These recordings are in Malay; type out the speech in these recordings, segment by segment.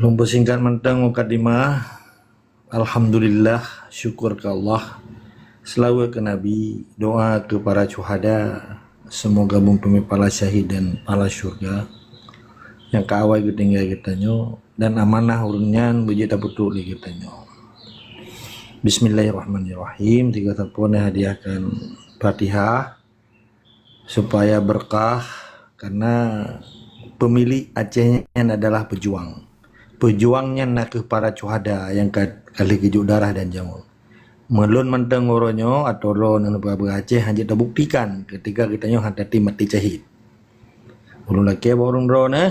Lumpur singkat mentang mukadimah. Alhamdulillah, syukur ke Allah, selawat ke Nabi, doa ke para syuhada, semoga bumi pala syahid dan pala syurga yang kaawai ketinggal kitanya dan amanah urunyan bejita betul kitanya. Bismillahirrahmanirrahim. Tiga tapone hadiahkan Fatihah supaya berkah, karena pemilik Acehnya adalah pejuang. Pejuangnya nak ke para syuhada yang kali kejuk darah dan jamur. Melun menteng oronyo atau lo nang Aceh hanya terbuktikan ketika kitanya hadati mati syahid. Ulun laki borong ro na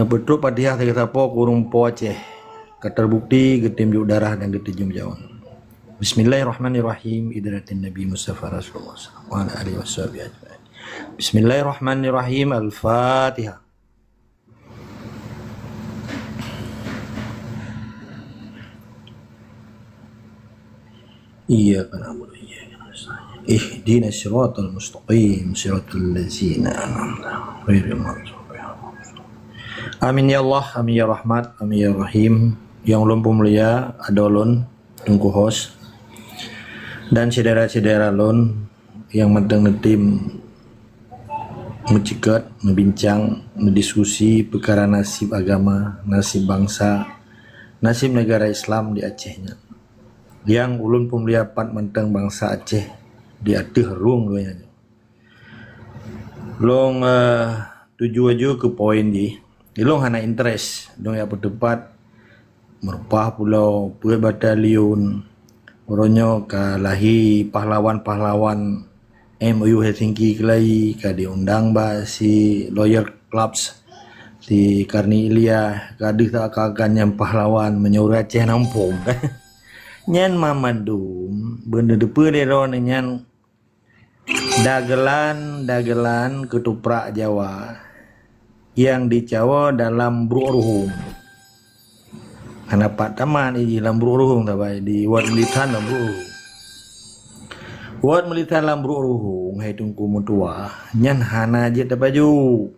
betul Fatihah kita po kurung po Aceh. Keterbukti getim juk darah dan getijum jawang. Bismillahirrahmanirrahim. Idratin Nabi Mustafa Rasulullah wa ala alihi washabihi ajma'in. Bismillahirrahmanirrahim. Al-Fatihah. Iyyaka na'budu wa iyyaka nasta'in. Ihdinas siratal mustaqim, siratal ladzina an'amta 'alaihim ghairil maghdubi 'alaihim. Amin ya Allah, amin ya rahmat, amin ya rahim. Yang ulun mulia ada ulun tunggu host dan saudara-saudara ulun yang menteng netim mencikat, membincang, mendiskusi perkara nasib agama, nasib bangsa, nasib negara Islam di Acehnya. Yang ulun pemulia pat menteng bangsa Aceh di ateh rung doanya. Long tuju aja ke poin di long hana interest dong ya berdebat merpah pulau puai batalion oronyo kalahi pahlawan-pahlawan MOU Helsinki kelai ka diundang ba si lawyer clubs di Karni Ilya kadih tak kagan yang pahlawan menyuruh Aceh nampung nyan mamadum bener depe deron nyan dagelan ketuprak Jawa yang dicawa dalam Bruruhung. Karena Pak Taman ini dalam Bruruhung tabai di Wat Militan dalam Bruruhung. Wat Militan dalam Bruruhung hai tungku mutua nyan hana je tabaju.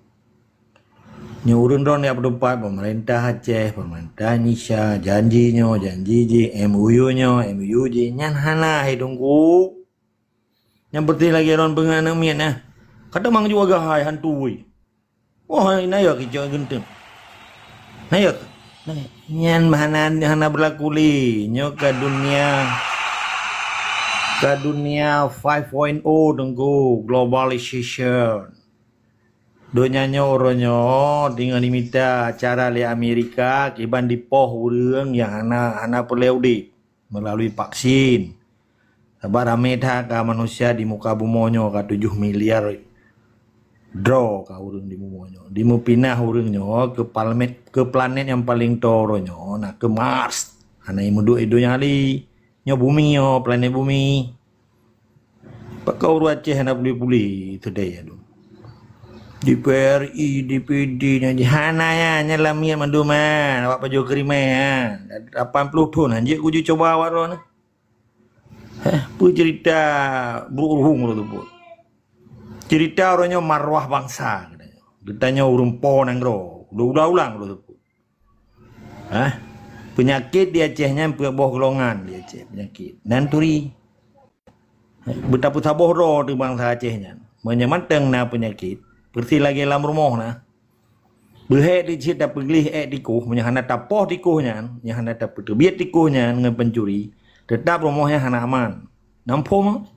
Nyurun ron ya berdebat pemerintah Aceh, pemerintah Indonesia, janji MOU je nyan hana hai tunggu. Yang berarti lagi ron penganamian nah. Kata mang juga hai hantui. Wah, ini ayo kicau genteng. Ayo. Nyan hana berlaku li nyo ke dunia 5.0 tunggu globalization. Donyanya oronyo tinggal diminta acara li Amerika kiban dipoh urang yang hana perleudi melalui vaksin. Sabar ameta ka manusia di muka bumonyo ka 7 miliar draw ka urang di bumonyo. Di mu pinah urangnya ke planet yang paling toronyo nah ke Mars. Hana imudu idonya ali nyo bumi yo planet bumi. Pakau uru Aceh hana puli-puli today aduh. DPRI, DPD nya hana ya nyelamia manduman awak pajo kerime 80 pun anjir ku coba awak ron. Pu cerita Bruruhung tu pun. Cerita orangnya marwah bangsa katanya. Ditanya urung po nang ro. Udah-ulang tu pun. Penyakit di Acehnya boh golongan di Aceh penyakit. Dan turi. Betapa saboh ro di bangsa Acehnya. Menyemanteng na penyakit. Berarti lagi dalam rumah na. Berhek di cita pergelih dikuh. Menyahana tapoh dikuhnya. Menyahana tapoh terbiat dikuhnya dengan pencuri. Tetap rumahnya hana aman. Nampu mah.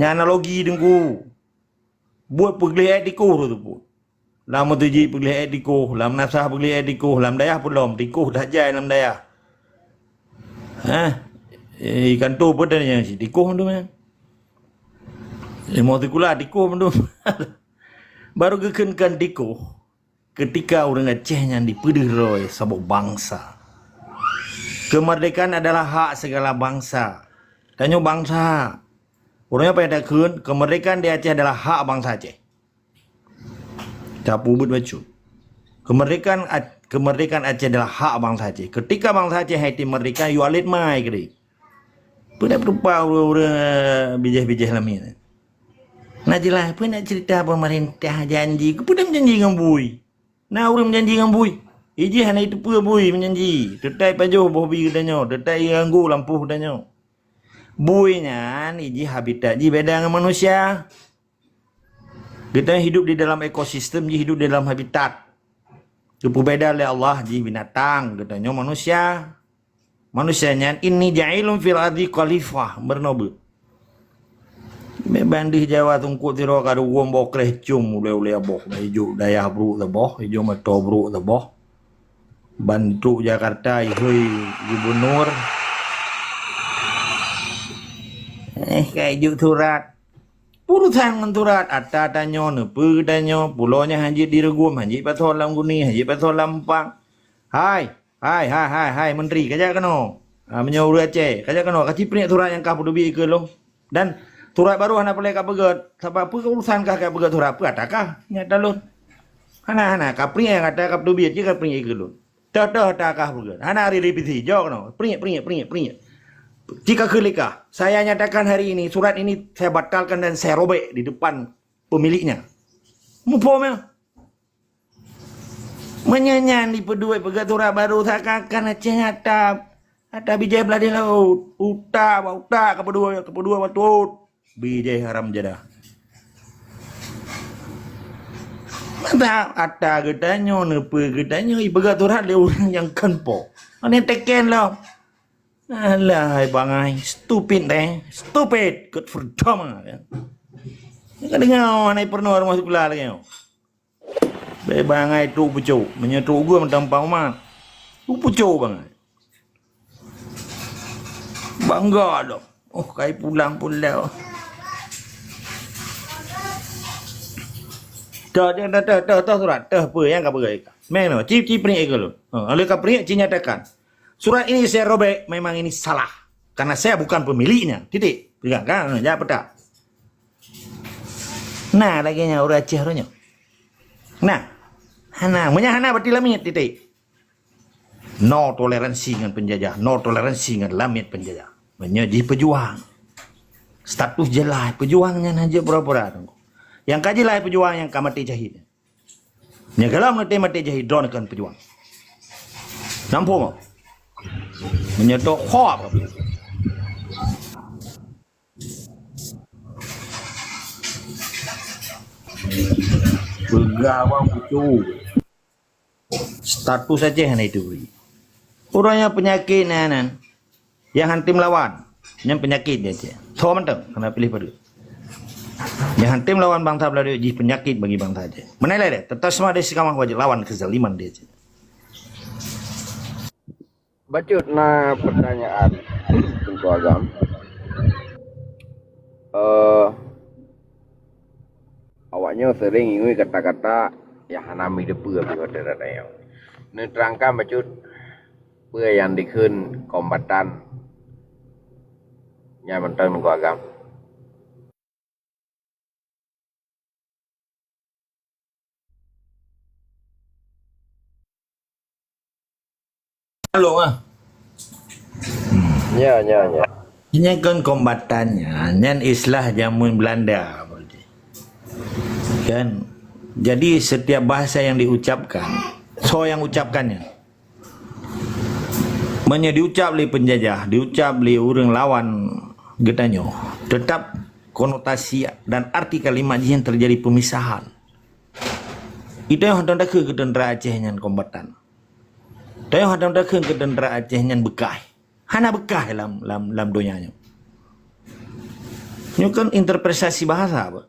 Nya analogi dengku. Buat pergelih dikuh tu pun. Lama tuji pergelih dikuh. Lam nasah pergelih dikuh. Lam dayah pun lom. Dikuh dah jai lam dayah. Ikan tu pun dah yang si. Dikuh tu man. Mau tikula dikuh tu. Baru kekenkan dikuh ketika orang Acehnya dipedih sabuk bangsa. Kemerdekaan adalah hak segala bangsa. Tanya bangsa. Orangnya pada kun kemerdekaan di Aceh adalah hak bangsa Aceh. Capu but bacu. Kemerdekaan Aceh adalah hak bangsa Aceh. Ketika bangsa Aceh haiti merdeka, you alit mai kiri. Pada berupa orang bijah-bijah lamin. Nah jelas pun nak cerita pemerintah janji. Kepada janji dengan bui. Nah orang janji dengan bui. Iji hana itu pua bui menyanji. Tetai pajuh bobi kedanyo. Tetai ganggu lampu kedanyo. Bui nyan iji habitat ji beda dengan manusia. Kita hidup di dalam ekosistem, ji hidup di dalam habitat. Itu beda oleh Allah ji binatang kedanyo manusia. Manusianya ini ja'ilun fil ardi khalifah bernobe. Bandih Jawa tungku tiro kadu gombo kreh cum ule boh hijau daya bru the boh hijau meto bru the boh. Bantu Jakarta ihui gubernur kayak juk turat urusan menturat ata tanyo nepe tanyo pulonya haji diregum haji patol lam guni haji patol lampang hai menteri kaja kano menyo Aceh kaja kano kacipri turat yang kah pudubi ke lo dan turat baru hana pelai ka beget sebab apa urusan kah ka beget turat apa atakah nyata lo hana kapri yang ada ka pudubi je kapri ke lo dah takah beget hana hari revisi jo kano pringat jika kelika saya nyatakan hari ini surat ini saya batalkan dan saya robek di depan pemiliknya mupomnya menyanyian di pedui pegat turat baru takakan Aceh ada bijai beladi laut uta kepedua watut bijai haram jadah mata ada gedanyo nepe gedanyo ibagat turat le orang yang kenpo ane teken lah alah bangai stupid good for dumb kan dengar anai pernah rumah sekolah lagi be bangai tu pucuk menyetu gua mentampau mah tu pucuk bangai bangga dong kai pulang pulau dah surat apa yang kau pegai mana cip ni ekalo oleh kau peringat nyatakan surat ini saya robek, memang ini salah. Karena saya bukan pemiliknya. Titik. Pegang kan? Ya, petak. Nah, lagi nya orang Aceh ronya. Nah, hana berarti lamit titik. No toleransi dengan penjajah, no toleransi dengan lamit penjajah. Menjadi pejuang. Status jelas pejuangnya aja pura-pura. Yang kajilah pejuang yang kamati jahid. Nya galam mati jahid drone kan pejuang. Nampu mau? Menyetok khop bergawang pucuk status saja hanya itu orangnya penyakit nanan yang hantim lawan yang penyakit dia aja so mantap kena pilih pada yang hantim lawan bangsa Belanda jadi penyakit bagi bangsa aja menilai deh tetap semua ada sikamah wajib lawan kezaliman dia aja. Bacut na pertanyaan untuk agam. Awaknya sering ingui kata-kata yang hanami depu apa kata yang. Nerangkan bacut พื่อyang dikun kombatan yang mentang untuk agam. Halo ah. Ya. Ini kan kombatannya, nyan islah jamun Belanda. Kan? Jadi setiap bahasa yang diucapkan, so yang ucapkannya. Diucap oleh penjajah, diucap oleh orang lawan getanyo. Tetap konotasi dan arti kalimat yang terjadi pemisahan. Itu yang hendak ke tentera Aceh nyan kombatan. Tayo hadam dakeng ke tentera Aceh nyan bekah. Hana bekah dalam donyanya. Ini kan interpretasi bahasa apa?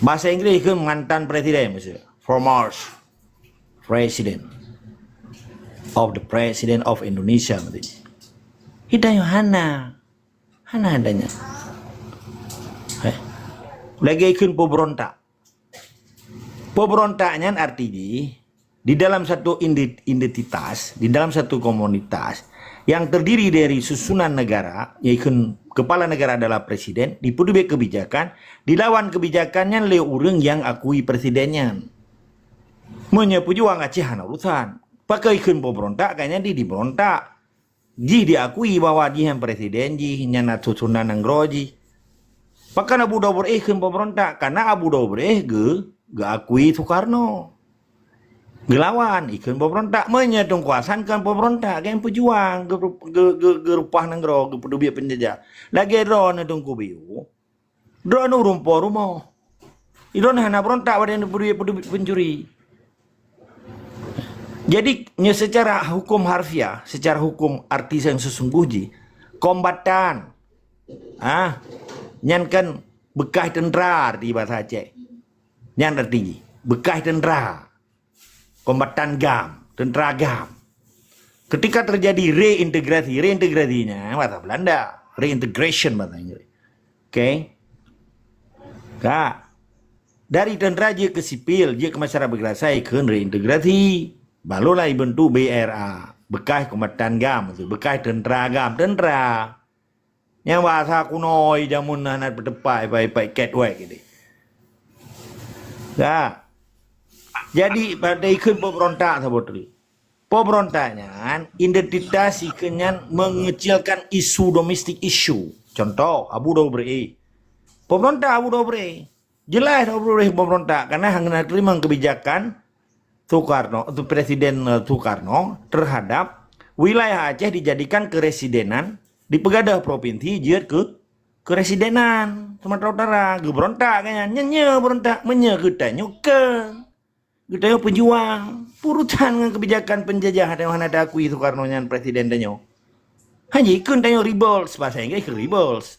Bahasa Inggris kan mantan presiden maksudnya. Former president of Indonesia maksudnya. Hidayo hana adanya. Lagi ikut pemberontak. Pemberontaknya artinya di dalam satu identitas, di dalam satu komunitas yang terdiri dari susunan negara, yaitu kepala negara adalah presiden, dipudui kebijakan, dilawan kebijakannya oleh orang yang akui presidennya. Menyepujuang Aceh hana urusan. Pakai ikun pemberontak, kayaknya dia diberontak. Ji diakui bahwa dia yang presiden, ji nyana susunan nangroji. Pakai Abu Dhabi ikun pemberontak, karena Abu Dhabi ge akui Soekarno. Gelawan ikut pemberontak menyedong kuasaan kan pemberontak kan pejuang gerupah nenggro gepedubi penjajah lagi drone dong kubiu drone rumpo rumah idon hana berontak pada pedubi pencuri. Jadi secara hukum harfiah, secara hukum arti yang sesungguhnya kombatan nyan kan bekas tentara di bahasa Aceh nyan arti bekas tentara kombatan GAM, tentara GAM. Ketika terjadi reintegrasinya bahasa Belanda, reintegration bahasa Inggris. Oke. Dari tentara dia ke sipil, dia ke masyarakat berkuasa ikut reintegrasi. Barulah bentuk BRA, bekas kombatan GAM, bekas tentara GAM, tentara. Yang bahasa kuno jamun anak berdepai baik-baik catwalk gitu. Jadi pada ikut pemberontak sebetulnya. Pemberontaknya identitas ikannya mengecilkan isu domestik isu. Contoh Abu Dobre. Pemberontak Abu Dobre. Jelas Abu Dobre pemberontak karena hanya terima kebijakan Soekarno, itu Presiden Soekarno terhadap wilayah Aceh dijadikan keresidenan di Pegadaian Provinsi jiat ke keresidenan Sumatera Utara. Berontak kayaknya nyenye berontak menyegutanya ke kita yang penjuang purutan dengan kebijakan penjajahan yang ada akui Soekarno yang presiden danyo. Hanya ikut danyo rebels bahasa Inggris ke rebels.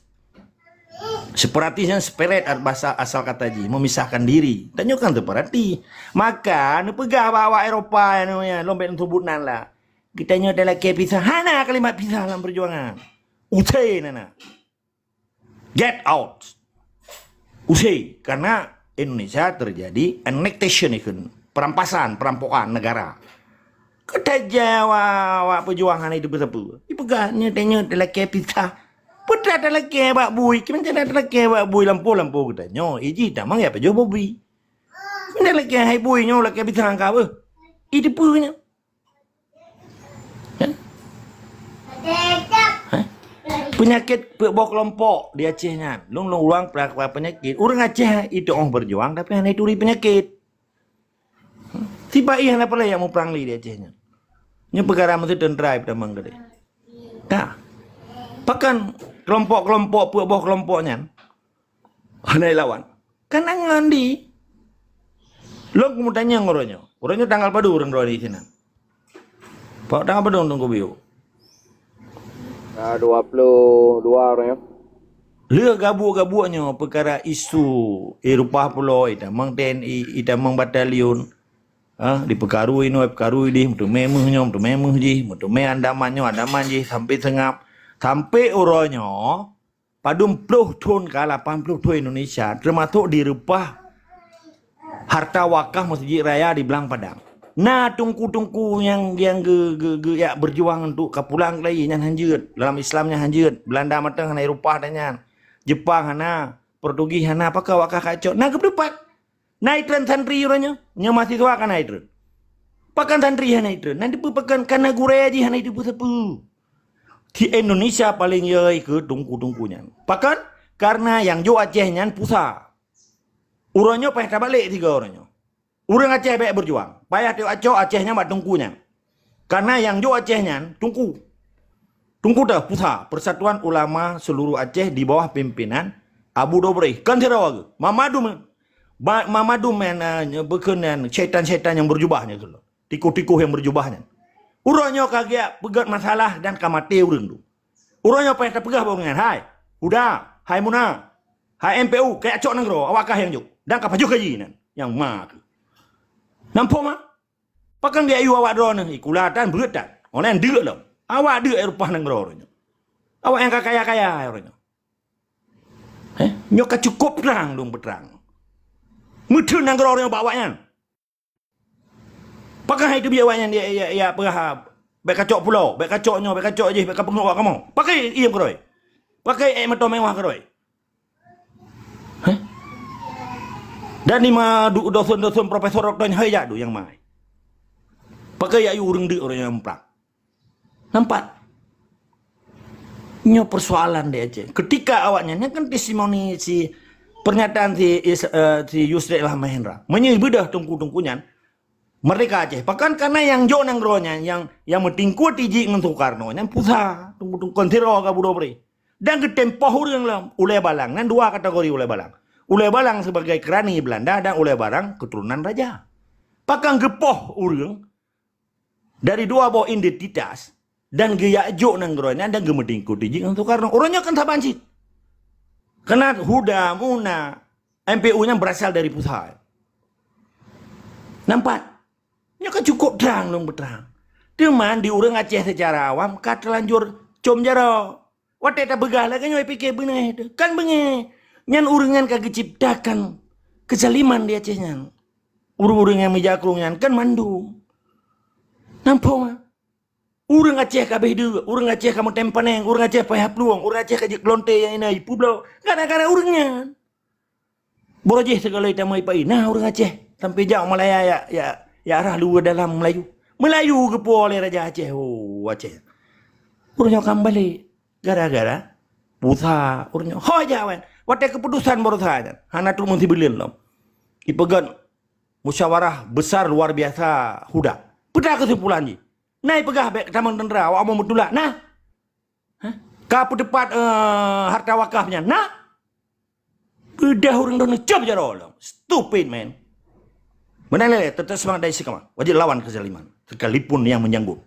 Separatis yang separat bahasa asal kata ji memisahkan diri. Danyo kan separati. Maka nu pegah bawa Eropa yang namanya lompet sebutan lah. Kita nyo adalah kepisah. Hana kalimat pisah dalam perjuangan. Usai nana. Get out. Usai karena Indonesia terjadi annexation ikut. Perampokan negara. Kata Jawa perjuangan itu betul. Ipegahnya tanya adalah kita. Putra adalah kebak bui. Kita adalah kebak bui lampu katanya. Iji tamang ya pejo bui. Kita lagi hai bui nyo lagi bisa angka itu punya. Penyakit bok kelompok di Acehnya. Long ulang penyakit. Orang Aceh itu orang berjuang tapi hanya itu penyakit. Tiba iya apa lah yang mau perang li di Acehnya. Nya perkara mesti tentara pada manggade. Pakan kelompok-kelompok buah kelompoknya. Hanai lawan. Kan ngandi. Lo kemudiannya ngoronyo. Ngoronyo tanggal padu orang di sini. Pak tanggal padu tunggu biu. 22 orangnya. Lia gabu-gabuannya perkara isu Eropah pulau itamang TNI, itamang batalion. Diperkarui di mutu memeh ji mutu me andaman ji sampai sengap sampai uronyo padum puluh tahun ke 80 tahun Indonesia termasuk dirupah harta wakaf Masjid Raya di Belang Padang. Nah tungku yang ya berjuang untuk kapulang lagi yang hanjut dalam Islamnya hanjut Belanda matang hana Eropah danyan Jepang hana Portugis hana apakah wakaf kacau nah kedepan naitran santri orangnya nya mahasiswa kan naitran pakan santri hana naitran nanti pakan kana guraya ji hana itu sepu di Indonesia paling ya ke tungku-tungkunya pakan karena yang jo Acehnya pusat orangnya payah balik tiga orangnya orang Aceh baik berjuang payah teu Acehnya mak tungkunya karena yang jo Acehnya tungku dah pusat Persatuan Ulama Seluruh Aceh di bawah pimpinan Abu Dobre kan Sarawak Mamadu berkenan syaitan-syaitan yang berjubahnya tu. Tiku-tiku yang berjubahnya. Urangnya kagak pegat masalah dan kamate urang tu. Urangnya payah pegah bangungan. Hai, udah, hai Muna. Hai MPU kayak cok negro awakah yang juk. Dan kapaju kaji nan yang mak. Nampak mah? Pakan dia ayu awak drone ni kulatan beretan. Orang deuk dah. Awak deuk Eropah negro orangnya. Awak yang kaya-kaya orangnya. Nyoka cukup terang dong berterang. Mudah nang orang yang bawanya. Pakai itu biawanya dia ya perah. Baik kacok pulau, baik kacoknya, baik kacok je, baik pengawak kamu. Pakai iya keroi. Pakai motor mewah keroi. Dan lima dosen profesor doktor hai jadu yang mai. Pakai ayu urang deuk orang yang emprak. Nampak? Nyo persoalan dia aja. Ketika awaknya kan testimoni pernyataan si Yusril Mahendra menyebedah tungku-tungkunya Merdeka Aceh. Bahkan karena yang jo nang gronya, yang metingkuat iji ngan Soekarno, yang pusat, tunggu kontiro ka budobri. Dan ketempoh urang lam, Ule Balang, nan dua kategori Ule Balang. Ule Balang sebagai kerani Belanda dan Ule Balang keturunan raja. Bahkan gepoh urang dari dua bawa identitas dan gaya jo nang gronya dan gemetingkuat iji ngan Soekarno. Orangnya kan tabanci. Karena Huda, Muna, MPU-nya berasal dari pusat. Nampak? Ini kan cukup terang dong berterang. Cuman di orang Aceh secara awam kat terlanjur com jaro. Wate tak begala kan nyoi pikir bener itu. Kan bener. Nyan uringan kagak ciptakan kezaliman di Aceh nyan. Urung-urung yang mijakrung nyan kan mandung. Nampak mah? Urang Aceh kabeh deuk, urang Aceh kamu tempaneng, urang Aceh payah peluang, urang Aceh kajik lonte yang ini publo. Kadang-kadang urangnya. Borojeh segala itu mai pai. Nah urang Aceh sampai jauh Malaya ya arah luar dalam Melayu. Melayu kepo oleh Raja Aceh. Oh Aceh. Urangnya kembali gara-gara buta urangnya. Ho jawan. Wate keputusan baru saja. Hana tu mesti belin lom. Ipegan musyawarah besar luar biasa Huda. Peda kesimpulan ni. Nai pegah baik tamang tentera awak mau betulak. Nah. Ka pedepat harta wakafnya. Nah. Bedah orang dona cob jaro. Stupid man. Benar tetap semangat dari sikama. Wajib lawan kezaliman. Sekalipun yang menyanggup.